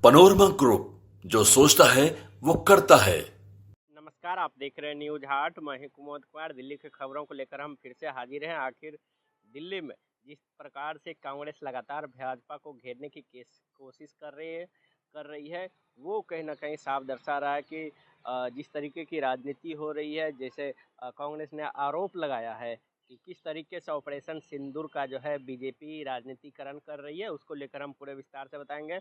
Panorama group, जो सोचता है वो करता है। नमस्कार, आप देख रहे हैं न्यूज हाट। मैं हूं कुमोद कुमार। दिल्ली की खबरों को लेकर हम फिर से हाजिर हैं। आखिर दिल्ली में जिस प्रकार से कांग्रेस लगातार भाजपा को घेरने की कोशिश कर रही है वो कहीं ना कहीं साफ दर्शा रहा है कि जिस तरीके की राजनीति हो रही है, जैसे कांग्रेस ने आरोप लगाया है कि किस तरीके से ऑपरेशन सिंदूर का जो है बीजेपी राजनीतिकरण कर रही है, उसको लेकर हम पूरे विस्तार से बताएंगे।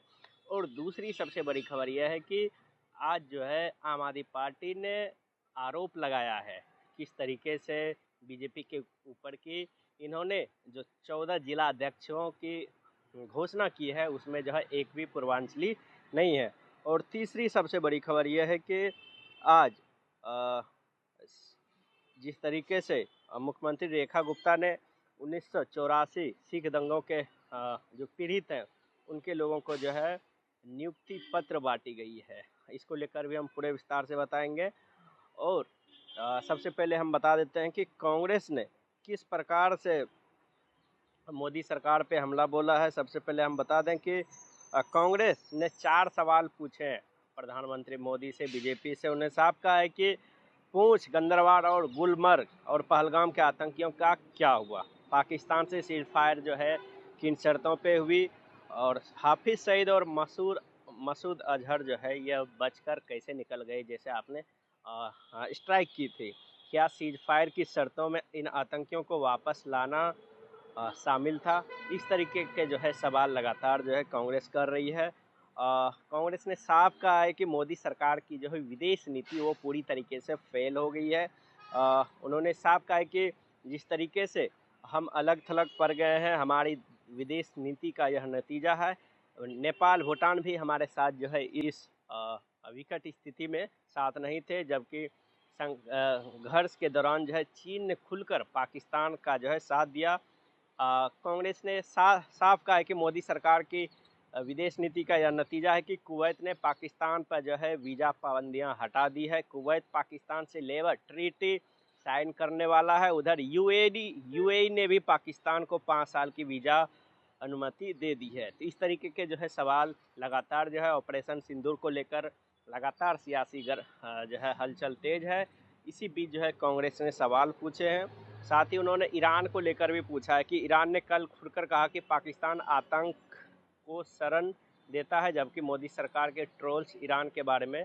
और दूसरी सबसे बड़ी खबर यह है कि आज जो है आम आदमी पार्टी ने आरोप लगाया है किस तरीके से बीजेपी के ऊपर की इन्होंने जो 14 जिला अध्यक्षों की घोषणा की है उसमें जो है एक भी पूर्वांचली नहीं है। और तीसरी सबसे बड़ी खबर यह है कि आज जिस तरीके से मुख्यमंत्री रेखा गुप्ता ने 1984 सिख दंगों के जो पीड़ित हैं उनके लोगों को जो है नियुक्ति पत्र बांटी गई है, इसको लेकर भी हम पूरे विस्तार से बताएंगे। और सबसे पहले हम बता देते हैं कि कांग्रेस ने किस प्रकार से मोदी सरकार पे हमला बोला है। सबसे पहले हम बता दें कि कांग्रेस ने 4 सवाल पूछे हैं प्रधानमंत्री मोदी से, बीजेपी से। उन्हें साफ कहा है कि पूंछ, गंदरवाड़ और गुलमर्ग और पहलगाम के आतंकियों का क्या हुआ, पाकिस्तान से सीज फायर जो है किन शर्तों पे हुई, और हाफिज सईद और मसूद अजहर जो है यह बचकर कैसे निकल गए जैसे आपने स्ट्राइक की थी। क्या सीज फायर की शर्तों में इन आतंकियों को वापस लाना शामिल था। इस तरीके के जो है सवाल लगातार जो है कांग्रेस कर रही है। कांग्रेस ने साफ कहा है कि मोदी सरकार की जो है विदेश नीति वो पूरी तरीके से फेल हो गई है। उन्होंने साफ कहा है कि जिस तरीके से हम अलग थलग पड़ गए हैं, हमारी विदेश नीति का यह नतीजा है। नेपाल, भूटान भी हमारे साथ जो है इस विकट स्थिति में साथ नहीं थे, जबकि संघर्ष के दौरान जो है चीन ने खुलकर पाकिस्तान का जो है साथ दिया। कांग्रेस ने साफ कहा है कि मोदी सरकार की विदेश नीति का यह नतीजा है कि कुवैत ने पाकिस्तान पर जो है वीज़ा पाबंदियां हटा दी है। कुवैत पाकिस्तान से लेबर ट्रीटी साइन करने वाला है। उधर यूएई ने भी पाकिस्तान को 5 साल की वीज़ा अनुमति दे दी है। तो इस तरीके के जो है सवाल लगातार जो है ऑपरेशन सिंदूर को लेकर लगातार सियासी जो है हलचल तेज है। इसी बीच जो है कांग्रेस ने सवाल पूछे हैं। साथ ही उन्होंने ईरान को लेकर भी पूछा है कि ईरान ने कल खुलकर कहा कि पाकिस्तान आतंक को शरण देता है, जबकि मोदी सरकार के ट्रोल्स ईरान के बारे में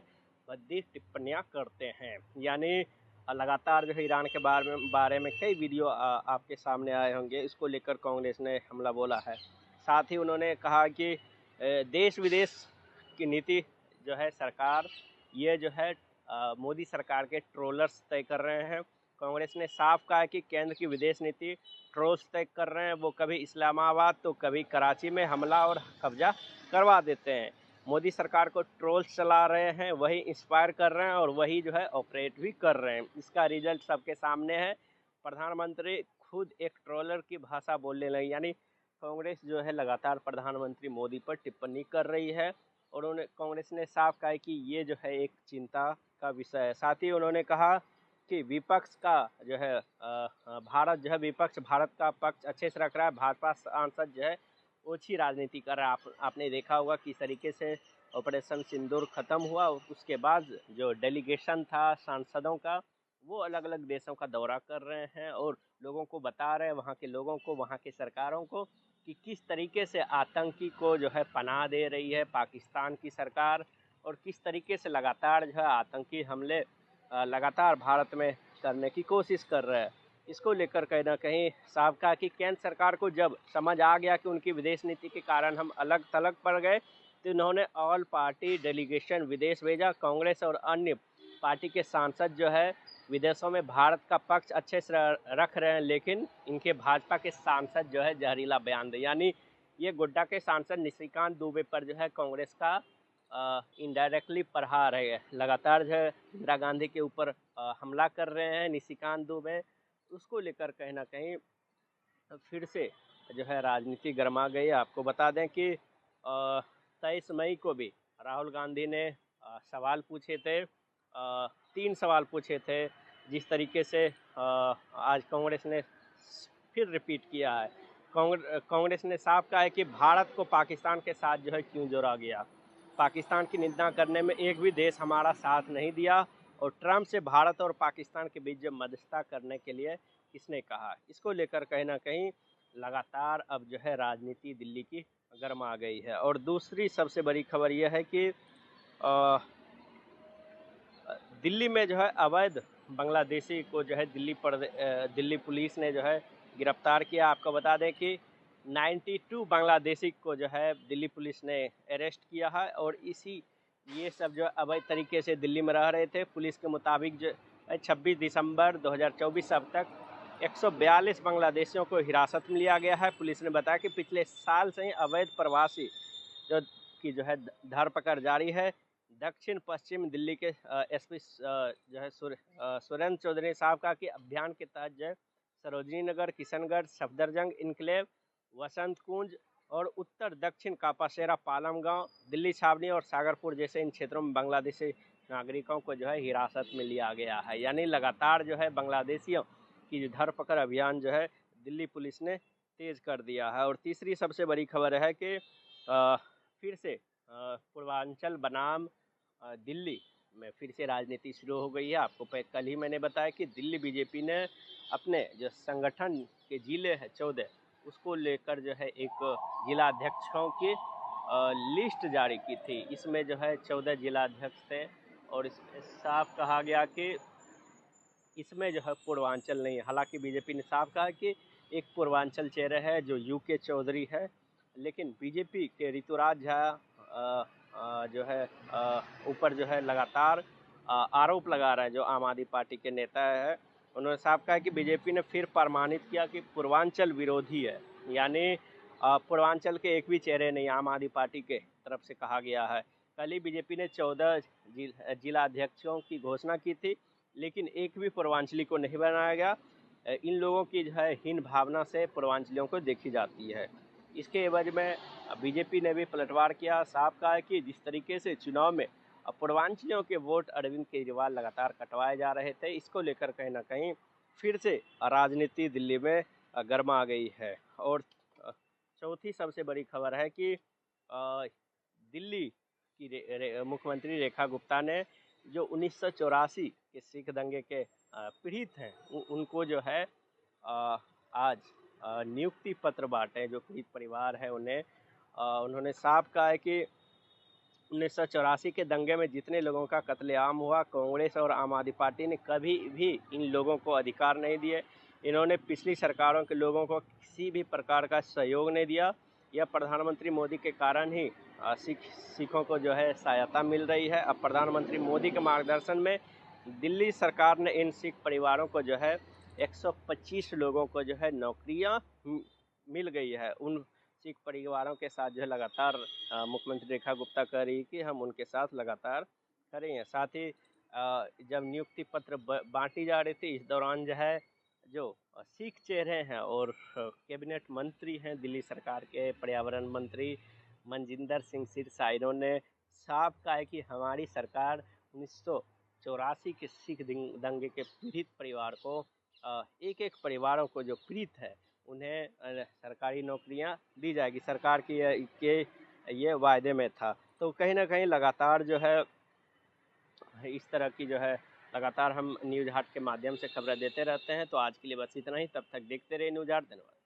भद्दी टिप्पणियां करते हैं। यानी लगातार जो है ईरान के बारे में कई वीडियो आपके सामने आए होंगे, इसको लेकर कांग्रेस ने हमला बोला है। साथ ही उन्होंने कहा कि देश विदेश की नीति जो है सरकार ये जो है मोदी सरकार के ट्रोलर्स तय कर रहे हैं। कांग्रेस ने साफ कहा है कि केंद्र की विदेश नीति ट्रोल्स तय कर रहे हैं। वो कभी इस्लामाबाद तो कभी कराची में हमला और कब्जा करवा देते हैं। मोदी सरकार को ट्रोल्स चला रहे हैं, वही इंस्पायर कर रहे हैं और वही जो है ऑपरेट भी कर रहे हैं। इसका रिजल्ट सबके सामने है। प्रधानमंत्री खुद एक ट्रोलर की भाषा बोलने लगे। यानी कांग्रेस जो है लगातार प्रधानमंत्री मोदी पर टिप्पणी कर रही है और कांग्रेस ने साफ कहा कि ये जो है एक चिंता का विषय है। साथ ही उन्होंने कहा कि विपक्ष का जो है भारत जो है विपक्ष भारत का पक्ष अच्छे से रख रहा है। भाजपा सांसद जो है ओछी राजनीति कर रहा है। आपने देखा होगा किस तरीके से ऑपरेशन सिंदूर खत्म हुआ, उसके बाद जो डेलीगेशन था सांसदों का वो अलग अलग देशों का दौरा कर रहे हैं और लोगों को बता रहे हैं, वहाँ के लोगों को, वहाँ के सरकारों को, कि किस तरीके से आतंकी को जो है पनाह दे रही है पाकिस्तान की सरकार और किस तरीके से लगातार जो है आतंकी हमले लगातार भारत में करने की कोशिश कर रहे हैं। इसको लेकर कहीं ना कहीं साफ कहा कि केंद्र सरकार को जब समझ आ गया कि उनकी विदेश नीति के कारण हम अलग थलग पड़ गए, तो इन्होंने ऑल पार्टी डेलीगेशन विदेश भेजा। कांग्रेस और अन्य पार्टी के सांसद जो है विदेशों में भारत का पक्ष अच्छे से रख रहे हैं, लेकिन इनके भाजपा के सांसद जो है जहरीला बयान दे। यानी ये गोड्डा के सांसद निशिकांत दुबे पर जो है कांग्रेस का इनडायरेक्टली प्रहार है। लगातार जो है इंदिरा गांधी के ऊपर हमला कर रहे हैं निशिकांत दुबे। उसको लेकर कहीं ना कहीं फिर से जो है राजनीति गर्मा गई। आपको बता दें कि 23 मई को भी राहुल गांधी ने सवाल पूछे थे, 3 सवाल पूछे थे। जिस तरीके से आज कांग्रेस ने फिर रिपीट किया है। कांग्रेस ने साफ कहा है कि भारत को पाकिस्तान के साथ जो है क्यों जोड़ा गया। पाकिस्तान की निंदा करने में एक भी देश हमारा साथ नहीं दिया, और ट्रंप से भारत और पाकिस्तान के बीच जो मध्यस्थता करने के लिए किसने कहा। इसको लेकर कहीं ना कहीं लगातार अब जो है राजनीति दिल्ली की गर्मा गई है। और दूसरी सबसे बड़ी खबर यह है कि दिल्ली में जो है अवैध बांग्लादेशी को जो है दिल्ली पुलिस ने जो है गिरफ्तार किया। आपको बता दें कि 92 बांग्लादेशी को जो है दिल्ली पुलिस ने अरेस्ट किया है, और ये सब जो अवैध तरीके से दिल्ली में रह रहे थे। पुलिस के मुताबिक जो 26 दिसंबर 2024 अब तक 142 बांग्लादेशियों को हिरासत में लिया गया है। पुलिस ने बताया कि पिछले साल से ही अवैध प्रवासी की जो है धरपकड़ जारी है। दक्षिण पश्चिम दिल्ली के एसपी जो है सुरेंद्र चौधरी साहब का कि अभियान के तहत जो है सरोजनी नगर, किशनगढ़, सफदरजंग इनक्लेव, वसंत कुंज और उत्तर दक्षिण कापासेरा, पालम गांव, दिल्ली छावनी और सागरपुर जैसे इन क्षेत्रों में बांग्लादेशी नागरिकों को जो है हिरासत में लिया गया है। यानी लगातार जो है बांग्लादेशियों की धरपकड़ अभियान जो है दिल्ली पुलिस ने तेज़ कर दिया है। और तीसरी सबसे बड़ी खबर है कि फिर से पूर्वांचल बनाम दिल्ली में फिर से राजनीति शुरू हो गई है। आपको कल ही मैंने बताया कि दिल्ली बीजेपी ने अपने जो संगठन के जिले हैं 14, उसको लेकर जो है एक जिलाध्यक्षों की लिस्ट जारी की थी। इसमें जो है 14 जिलाध्यक्ष थे, और इसमें साफ कहा गया कि इसमें जो है पूर्वांचल नहीं है। हालांकि बीजेपी ने साफ कहा कि एक पूर्वांचल चेहरे है जो यूके चौधरी है, लेकिन बीजेपी के ऋतुराज झा जो है ऊपर जो है लगातार आरोप लगा रहे हैं। जो आम आदमी पार्टी के नेता है, उन्होंने साफ कहा कि बीजेपी ने फिर प्रमाणित किया कि पूर्वांचल विरोधी है। यानी पूर्वांचल के एक भी चेहरे नहीं आम आदमी पार्टी के तरफ से कहा गया है। कल ही बीजेपी ने 14 जिला अध्यक्षों की घोषणा की थी, लेकिन एक भी पूर्वांचली को नहीं बनाया गया। इन लोगों की जो है हीन भावना से पूर्वांचलियों को देखी जाती है। इसके एवज में बीजेपी ने भी पलटवार किया। साफ कहा है कि जिस तरीके से चुनाव में पूर्वांचलियों के वोट अरविंद केजरीवाल लगातार कटवाए जा रहे थे, इसको लेकर कहीं ना कहीं फिर से राजनीति दिल्ली में गर्मा गई है। और चौथी सबसे बड़ी खबर है कि दिल्ली की मुख्यमंत्री रेखा गुप्ता ने जो 1984 के सिख दंगे के पीड़ित हैं उनको जो है आज नियुक्ति पत्र बांटे। जो पीड़ित परिवार है उन्हें उन्होंने साफ कहा है कि 1984 के दंगे में जितने लोगों का कत्लेआम हुआ, कांग्रेस और आम आदमी पार्टी ने कभी भी इन लोगों को अधिकार नहीं दिए। इन्होंने पिछली सरकारों के लोगों को किसी भी प्रकार का सहयोग नहीं दिया। यह प्रधानमंत्री मोदी के कारण ही सिखों को जो है सहायता मिल रही है। अब प्रधानमंत्री मोदी के मार्गदर्शन में दिल्ली सरकार ने इन सिख परिवारों को जो है 125 लोगों को जो है नौकरियां मिल गई है। उन सिख परिवारों के साथ जो है लगातार मुख्यमंत्री रेखा गुप्ता कह रही कि हम उनके साथ लगातार खड़े हैं। साथ ही जब नियुक्ति पत्र बांटी जा रही थी, इस दौरान जो है जो सिख चेहरे हैं और कैबिनेट मंत्री हैं दिल्ली सरकार के, पर्यावरण मंत्री मनजिंदर सिंह सिरसा, इन्होंने साफ कहा है कि हमारी सरकार 1984 के सिख दंगे के पीड़ित परिवार को एक एक परिवारों को जो पीड़ित है उन्हें सरकारी नौकरियां दी जाएगी। सरकार की ये वायदे में था। तो कहीं ना कहीं लगातार जो है इस तरह की जो है लगातार हम न्यूज़ हाट के माध्यम से खबरें देते रहते हैं। तो आज के लिए बस इतना ही। तब तक देखते रहिए न्यूज़ हाट। धन्यवाद।